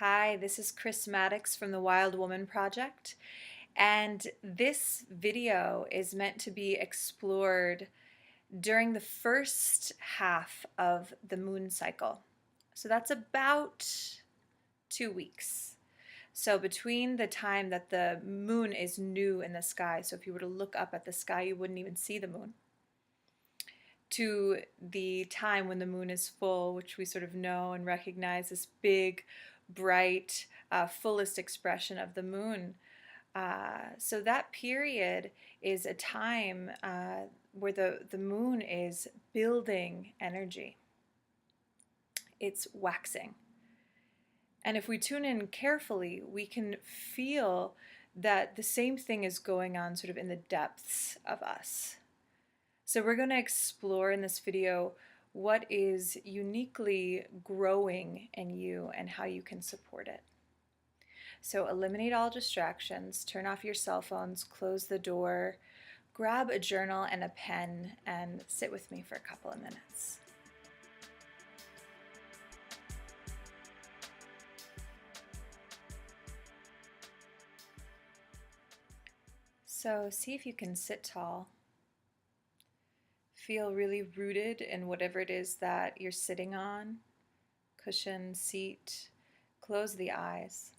Hi, this is Maddox from the Wild Woman Project, and this video is meant to be explored during the first half of the moon cycle. So that's about 2 weeks. So between the time that the moon is new in the sky, so if you were to look up at the sky, you wouldn't even see the moon, to the time when the moon is full, which we sort of know and recognize this big, bright, fullest expression of the moon. So that period is a time where the moon is building energy. It's waxing. And if we tune in carefully, we can feel that the same thing is going on sort of in the depths of us. So we're going to explore in this video what is uniquely growing in you and how you can support it. So eliminate all distractions, turn off your cell phones, close the door, grab a journal and a pen, and sit with me for a couple of minutes. So see if you can sit tall. Feel really rooted in whatever it is that you're sitting on, cushion, seat. Close the eyes.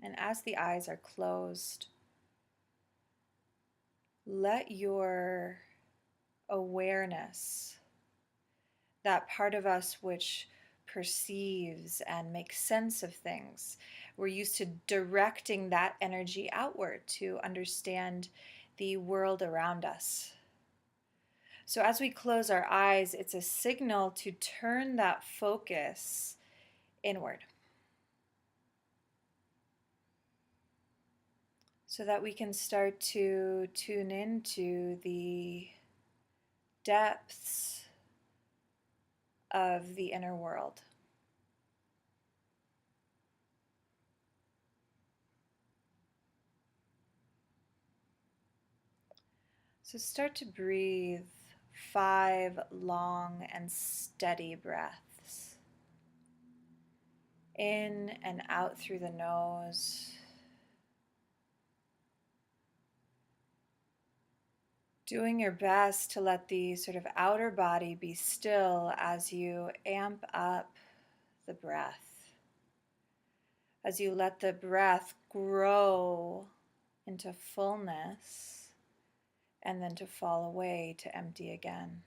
And as the eyes are closed, let your awareness, that part of us which perceives and makes sense of things, we're used to directing that energy outward to understand the world around us. So as we close our eyes, it's a signal to turn that focus inward, so that we can start to tune into the depths of the inner world. So start to breathe 5 long and steady breaths in and out through the nose. Doing your best to let the sort of outer body be still as you amp up the breath, as you let the breath grow into fullness and then to fall away to empty again.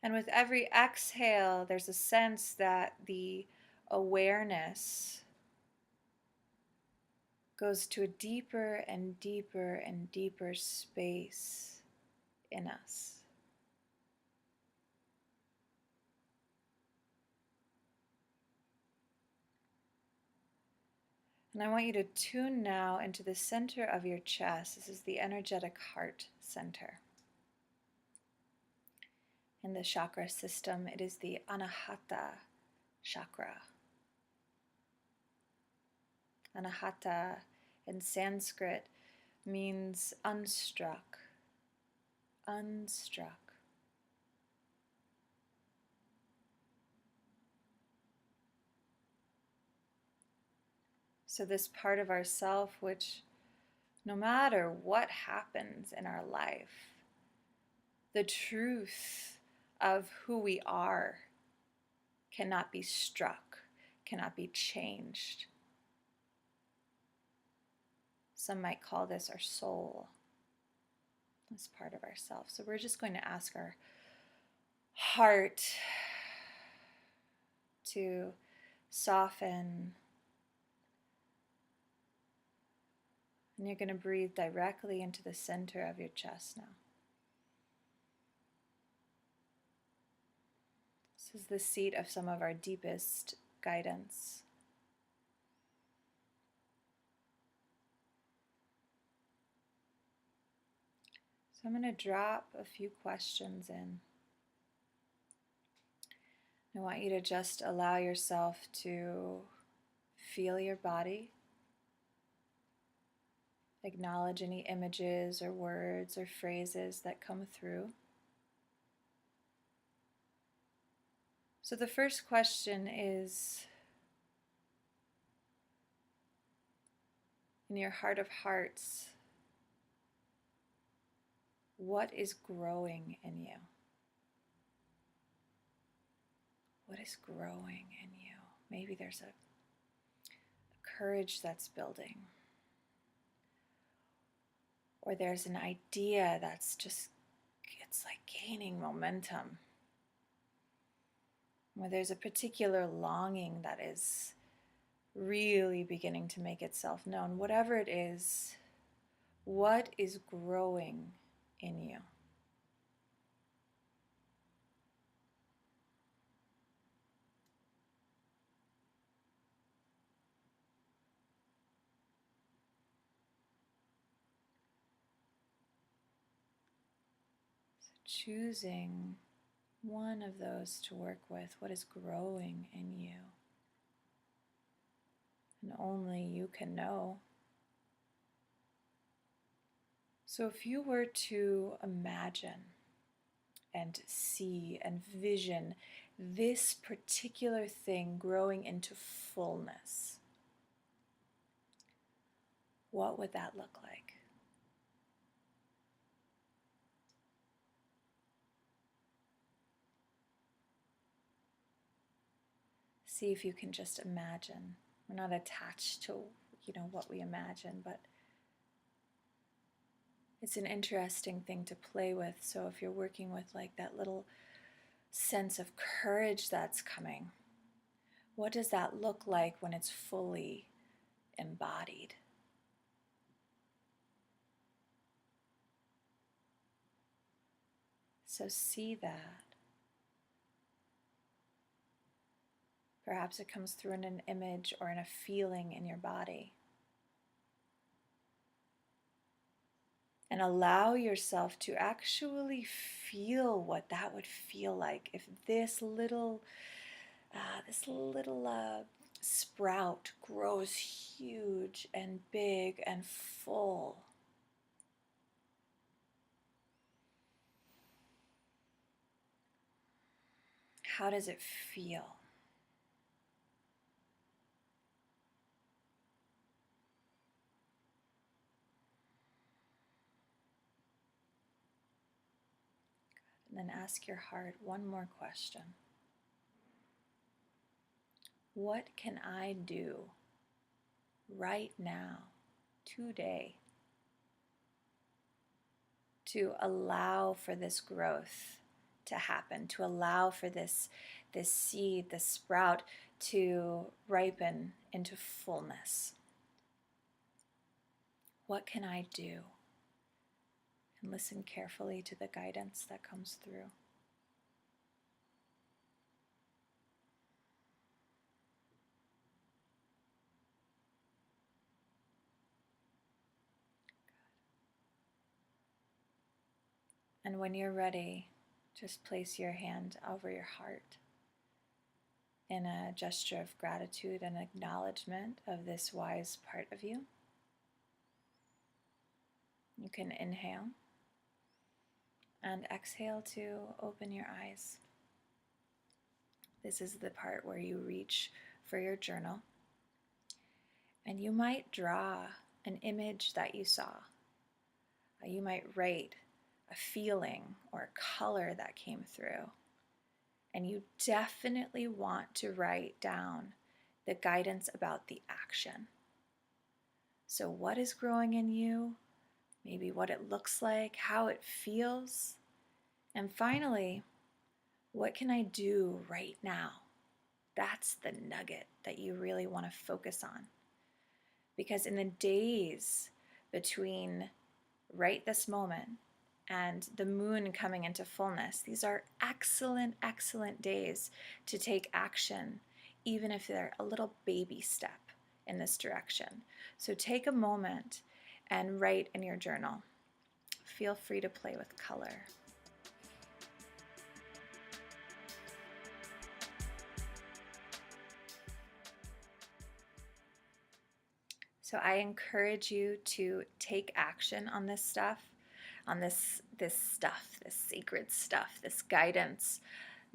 And with every exhale, there's a sense that the awareness goes to a deeper and deeper and deeper space in us. And I want you to tune now into the center of your chest. This is the energetic heart center. In the chakra system, it is the Anahata chakra. Anahata in Sanskrit means unstruck, unstruck. So this part of ourself which, no matter what happens in our life, the truth of who we are cannot be struck, cannot be changed. Some might call this our soul, this part of ourselves. So we're just going to ask our heart to soften. And you're going to breathe directly into the center of your chest now. This is the seat of some of our deepest guidance. So I'm going to drop a few questions in. I want you to just allow yourself to feel your body. Acknowledge any images or words or phrases that come through. So the first question is, in your heart of hearts, what is growing in you? What is growing in you? Maybe there's a courage that's building, or there's an idea that's just, it's like gaining momentum, or there's a particular longing that is really beginning to make itself known. Whatever it is, what is growing in you? So choosing one of those to work with, what is growing in you? And only you can know. So if you were to imagine and see and vision this particular thing growing into fullness, what would that look like? See if you can just imagine. We're not attached to, what we imagine, but it's an interesting thing to play with. So if you're working with like that little sense of courage that's coming, what does that look like when it's fully embodied? So see that. Perhaps it comes through in an image or in a feeling in your body. And allow yourself to actually feel what that would feel like if this little sprout grows huge and big and full. How does it feel? And then ask your heart one more question. What can I do right now, today, to allow for this growth to happen, to allow for this seed, this sprout to ripen into fullness? What can I do? And listen carefully to the guidance that comes through. And when you're ready, just place your hand over your heart in a gesture of gratitude and acknowledgement of this wise part of you. You can inhale and exhale to open your eyes. This is the part where you reach for your journal, and you might draw an image that you saw. You might write a feeling or a color that came through. And you definitely want to write down the guidance about the action. So what is growing in you? Maybe what it looks like, how it feels. And finally, what can I do right now? That's the nugget that you really want to focus on. Because in the days between right this moment and the moon coming into fullness, these are excellent, excellent days to take action, even if they're a little baby step in this direction. So take a moment and write in your journal. Feel free to play with color. So I encourage you to take action on this stuff, on this stuff, this sacred stuff, this guidance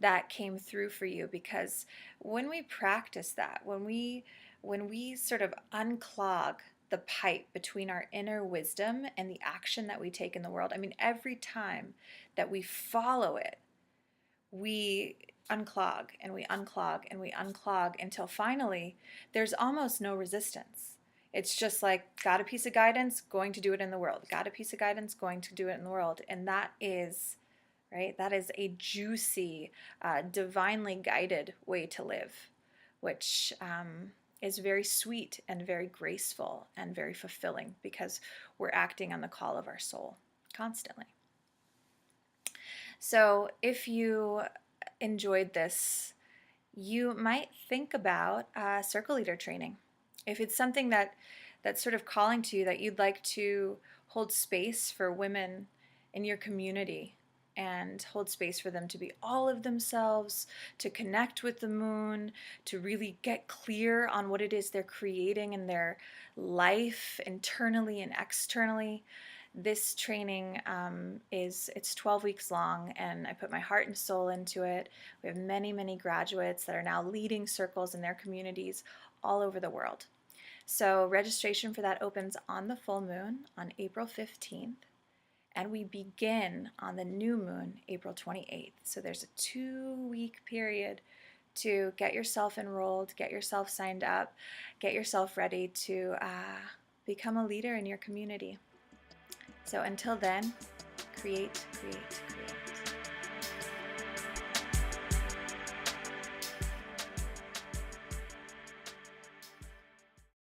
that came through for you, because when we practice that, when we sort of unclog the pipe between our inner wisdom and the action that we take in the world, I mean, every time that we follow it, we unclog and we unclog and we unclog until finally there's almost no resistance. It's just like, got a piece of guidance, going to do it in the world. Got a piece of guidance, going to do it in the world. And that is, right, that is a juicy, divinely guided way to live, which is very sweet and very graceful and very fulfilling, because we're acting on the call of our soul constantly. So if you enjoyed this, you might think about circle leader training. If it's something that's sort of calling to you, that you'd like to hold space for women in your community and hold space for them to be all of themselves, to connect with the moon, to really get clear on what it is they're creating in their life internally and externally, this training it's 12 weeks long, and I put my heart and soul into it. We have many, many graduates that are now leading circles in their communities all over the world. So registration for that opens on the full moon on April 15th, and we begin on the new moon, April 28th. So there's a 2-week period to get yourself enrolled, get yourself signed up, get yourself ready to become a leader in your community. So until then, create, create, create.